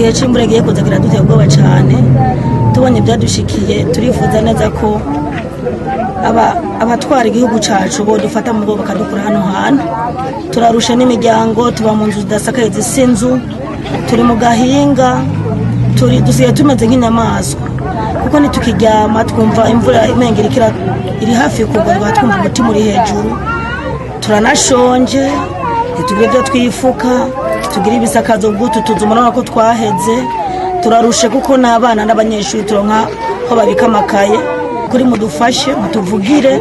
gihe cy'imvura giye kuza kiraduteye ubwoba cyane tubonye ibyadushikiye turifuza neza ko abatwara igihugu cyacu bo dufata mu bwo bakadukura hano hantu turarusha n'imiryango tuba mu nzu zidasakaye zisa inzu turi mu gahinga dusigaye tumeze nk'inyamaswa kuko nitukiryama twumva imvura imengera iri hafi kugwa twumva umutima uri hejuru turanashonje ntitugire ibyo twifuka tugira ibisakazo bw'utu tuzu murabona ko twaheze turarushe kuko n'abana n'abanyeshuri turonka aho babika amakaye kuri mudufashe mutuvugire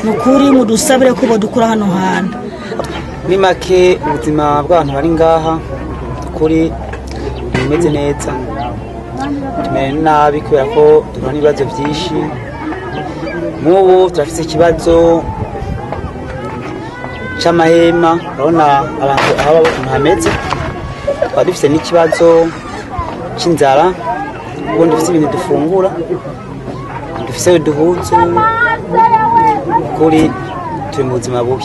nukuri mudusabire ko bodukura hano hantu ni make ubuzima bw'abantu bari ngaha kuri bimeze neza tumere nabi kubera ko duhura n'ibibazo byinshi nk'ubu turafite ikibazo c'amahema urabona abantu aho hameze twaba dufite n'ikibazo c'inzara ubundi dufite ibintu dufungura dufise uduhuzu kuri turi mu buzima bubi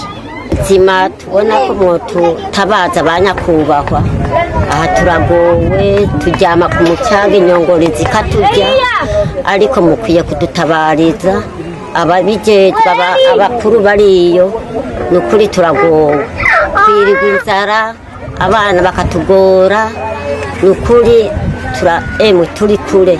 zima tubona ko moto tabaza abanyakubahwa aha turagowe turyama ku mucanga inyongore zikaturya ariko mukwiye kudutabariza ababijejwe abakuru bariyo ni ukuri turagowe twirirwa inzara abana bakatugora ni ukuri turi kure